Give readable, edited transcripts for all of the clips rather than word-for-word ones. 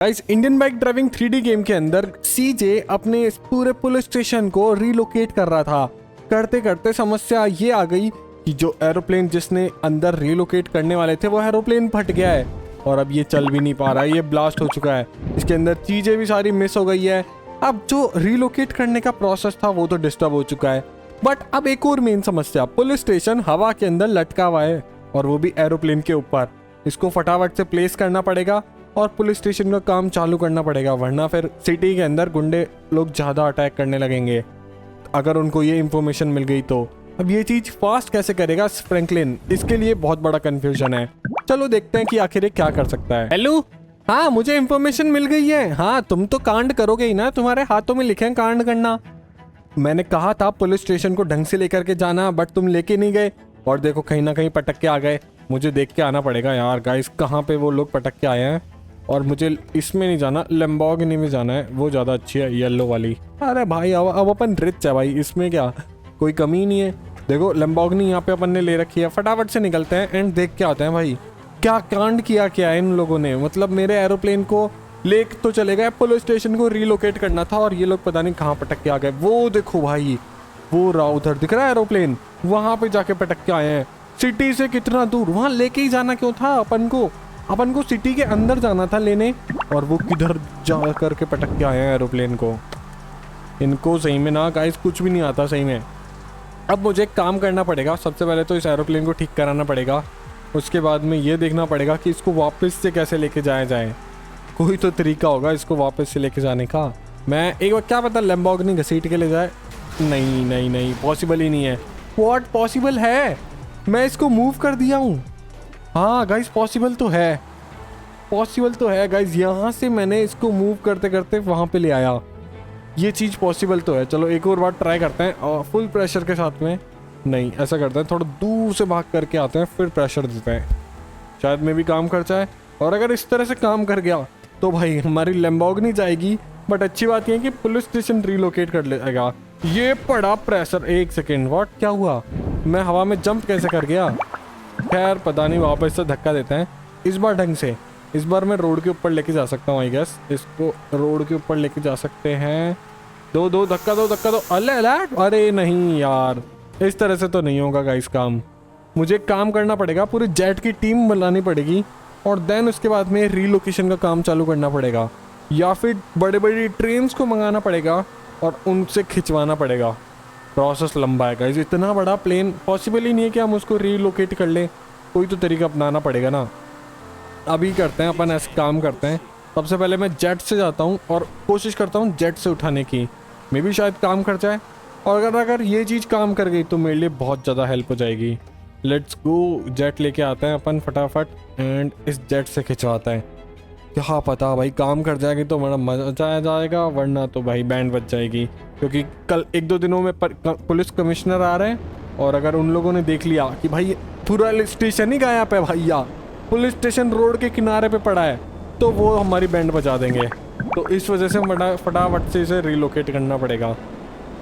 Guys, Indian bike driving 3D game के अंदर सीजे अपने इस पूरे पुलिस स्टेशन को रिलोकेट कर रहा था। करते करते समस्या ये आ गई कि जो एरोप्लेन जिसने अंदर रिलोकेट करने वाले थे वो एरोप्लेन फट गया है और अब ये चल भी नहीं पा रहा है, ये ब्लास्ट हो चुका है। इसके अंदर चीजें भी सारी मिस हो गई है। अब जो रिलोकेट करने का प्रोसेस था वो तो डिस्टर्ब हो चुका है। बट अब एक और मेन समस्या, पुलिस स्टेशन हवा के अंदर लटका हुआ है और वो भी एरोप्लेन के ऊपर। इसको फटाफट से प्लेस करना पड़ेगा और पुलिस स्टेशन का काम चालू करना पड़ेगा, वरना फिर सिटी के अंदर गुंडे लोग ज़्यादा अटैक करने लगेंगे अगर उनको ये इन्फॉर्मेशन मिल गई तो। अब ये चीज़ फास्ट कैसे करेगा फ्रैंकलिन, इसके लिए बहुत बड़ा कन्फ्यूजन है। चलो देखते हैं कि आखिर ये क्या कर सकता है। हेलो, हाँ मुझे इन्फॉर्मेशन मिल गई है। हाँ तुम तो कांड करोगे ही ना, तुम्हारे हाथों में लिखे हैं कांड करना। मैंने कहा था पुलिस स्टेशन को ढंग से लेकर के जाना, बट तुम लेके नहीं गए और देखो कहीं ना कहीं पटक के आ गए। मुझे देख के आना पड़ेगा यार गाइस, कहाँ पे वो लोग पटक के आए हैं। और मुझे इसमें नहीं जाना, लैम्बोर्गिनी में जाना है, वो ज़्यादा अच्छी है, येलो वाली। अरे भाई अब अपन रिच है भाई, इसमें क्या कोई कमी नहीं है। देखो लैम्बोर्गिनी यहाँ पे अपन ने ले रखी है, फटाफट से निकलते हैं एंड देख के आते हैं भाई क्या कांड किया क्या है इन लोगों ने। मतलब मेरे एरोप्लेन को लेक तो चले गए, पुलिस स्टेशन को रिलोकेट करना था और ये लोग पता नहीं कहाँ पटक के आ गए। वो देखो भाई, वो रहा उधर दिख रहा है एरोप्लेन, वहां पे जाके पटक के आए हैं। सिटी से कितना दूर, वहां लेके ही जाना क्यों था अपन को सिटी के अंदर जाना था लेने, और वो किधर जा करके पटक के आए हैं एरोप्लेन को। इनको सही में ना गाइस कुछ भी नहीं आता सही में। अब मुझे एक काम करना पड़ेगा, सबसे पहले तो इस एरोप्लेन को ठीक कराना पड़ेगा, उसके बाद में ये देखना पड़ेगा कि इसको वापस से कैसे लेके जाया जाए। कोई तो तरीका होगा इसको वापस से लेके जाने का। मैं एक बार क्या पता लैम्बोर्गिनी घसीट के ले जाए। नहीं नहीं नहीं, पॉसिबल ही नहीं है। व्हाट, पॉसिबल है? मैं इसको मूव कर दिया हूँ। हाँ गाइस पॉसिबल तो है गाइस, यहाँ से मैंने इसको मूव करते करते वहाँ पे ले आया। ये चीज़ पॉसिबल तो है। चलो एक और बार ट्राई करते हैं और फुल प्रेशर के साथ में। नहीं, ऐसा करते हैं थोड़ा दूर से भाग करके आते हैं फिर प्रेशर देते हैं, शायद में भी काम कर जाए। और अगर इस तरह से काम कर गया तो भाई हमारी लैम्बोर्गिनी जाएगी। बट अच्छी बात यह है कि पुलिस स्टेशन रिलोकेट कर लेगा। ये पड़ा प्रेशर, एक सेकेंड, व्हाट क्या हुआ? मैं हवा में जंप कैसे कर गया? खैर पता नहीं, वापस से धक्का देते हैं इस बार ढंग से। इस बार मैं रोड के ऊपर लेके जा सकता हूँ आई गेस। इसको रोड के ऊपर लेके जा सकते हैं। दो धक्का दो। अरे नहीं यार, इस तरह से तो नहीं होगा गाइस काम। मुझे काम करना पड़ेगा, पूरी जेट की टीम बुलानी पड़ेगी और देन उसके बाद में रिलोकेशन का काम चालू करना पड़ेगा, या फिर बड़े बड़ी ट्रेन्स को मंगाना पड़ेगा और उनसे खिंचवाना पड़ेगा। प्रोसेस लंबा है गाइस, इतना बड़ा प्लेन पॉसिबल ही नहीं है कि हम उसको रिलोकेट कर लें। कोई तो तरीका अपनाना पड़ेगा ना। अभी करते हैं अपन, ऐसे काम करते हैं। सबसे पहले मैं जेट से जाता हूँ और कोशिश करता हूँ जेट से उठाने की, मे भी शायद काम कर जाए। और अगर ये चीज़ काम कर गई तो मेरे लिए बहुत ज़्यादा हेल्प हो जाएगी। लेट्स गो, जेट लेके आते हैं अपन फटाफट एंड इस जेट से खिंचवाते हैं। क्या पता भाई काम कर जाएगी तो बड़ा मजा आ जाएगा, वरना तो भाई बैंड बच जाएगी। क्योंकि कल 1-2 दिनों में पुलिस कमिश्नर आ रहे हैं और अगर उन लोगों ने देख लिया कि भाई पूरा स्टेशन ही गायब है भैया, पुलिस स्टेशन रोड के किनारे पे पड़ा है, तो वो हमारी बैंड बजा देंगे। तो इस वजह से फटाफट से इसे रिलोकेट करना पड़ेगा।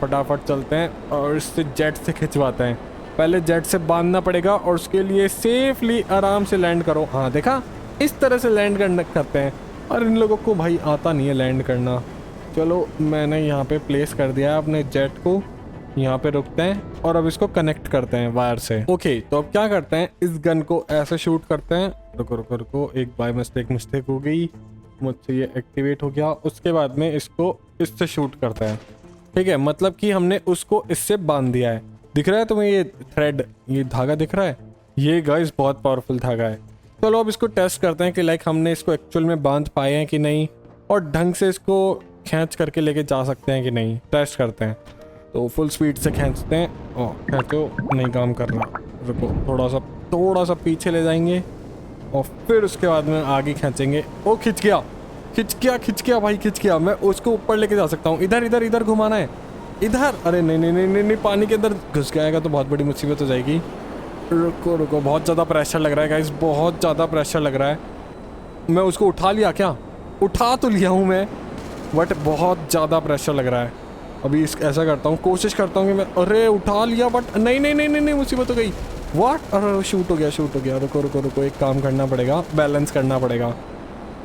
फटाफट चलते हैं और इससे जेट से खिंचवाते हैं। पहले जेट से बांधना पड़ेगा और उसके लिए सेफली आराम से लैंड करो। हाँ देखा, इस तरह से लैंड करते हैं। और इन लोगों को भाई आता नहीं है लैंड करना। चलो मैंने यहाँ पे प्लेस कर दिया है अपने जेट को, यहाँ पे रुकते हैं और अब इसको कनेक्ट करते हैं वायर से। ओके, तो अब क्या करते हैं, इस गन को ऐसे शूट करते हैं। रुको, एक बाय मिस्टेक हो गई मुझसे, ये एक्टिवेट हो गया। उसके बाद में इसको इससे शूट करते हैं, ठीक है। मतलब कि हमने उसको इससे बांध दिया है। दिख रहा है तुम्हें ये थ्रेड, ये धागा दिख रहा है? ये गाइस बहुत पावरफुल धागा है। चलो अब इसको टेस्ट करते हैं कि लाइक हमने इसको एक्चुअल में बांध पाए हैं कि नहीं, और ढंग से इसको खींच करके लेके जा सकते हैं कि नहीं, टेस्ट करते हैं। तो फुल स्पीड से खींचते हैं। खींचो, नहीं काम कर रहा। रुको, थोड़ा सा पीछे ले जाएंगे और फिर उसके बाद में आगे खींचेंगे। ओ खिंच गया भाई, खिंच गया। मैं उसको ऊपर लेके जा सकता हूँ। इधर घुमाना है, इधर। अरे नहीं, पानी के अंदर घुस जाएगा तो बहुत बड़ी मुसीबत हो जाएगी। रुको, बहुत ज़्यादा प्रेशर लग रहा है गाइस, बहुत ज़्यादा प्रेशर लग रहा है। मैं उसको उठा लिया क्या? उठा तो लिया हूँ मैं, बट बहुत ज़्यादा प्रेशर लग रहा है। अभी ऐसा करता हूँ, कोशिश करता हूँ कि मैं, अरे उठा लिया बट नहीं, मुसीबत हो गई। व्हाट? अरे शूट हो गया। रुको, एक काम करना पड़ेगा, बैलेंस करना पड़ेगा।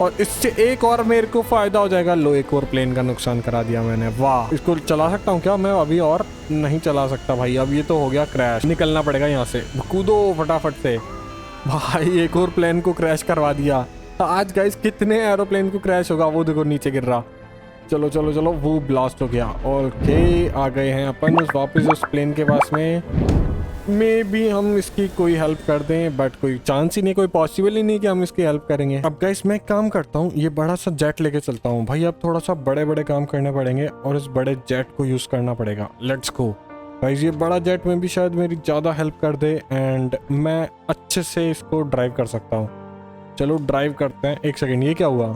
और इससे एक और मेरे को फायदा हो जाएगा। लो, एक और प्लेन का नुकसान करा दिया मैंने। वाह, इसको चला सकता हूँ क्या मैं अभी? और नहीं चला सकता भाई, अब ये तो हो गया क्रैश। निकलना पड़ेगा यहाँ से, कूदो फटाफट से। भाई एक और प्लेन को क्रैश करवा दिया। आज गाइस कितने एरोप्लेन को क्रैश होगा, वो देखो नीचे गिर रहा। चलो चलो चलो, वो ब्लास्ट हो गया। ओके, आ गए हैं अपन वापस उस प्लेन के पास में। मे भी हम इसकी कोई हेल्प कर दें, बट कोई चांस ही नहीं, कोई पॉसिबल ही नहीं कि हम इसकी हेल्प करेंगे। अब गाइस मैं एक काम करता हूँ, ये बड़ा सा जेट लेके चलता हूँ भाई। अब थोड़ा सा बड़े बड़े काम करने पड़ेंगे और इस बड़े जेट को यूज करना पड़ेगा। लेट्स गो गाइस, ये बड़ा जेट में भी शायद मेरी ज़्यादा हेल्प कर दे एंड मैं अच्छे से इसको ड्राइव कर सकता हूँ। चलो ड्राइव करते हैं। एक सेकेंड, ये क्या हुआ?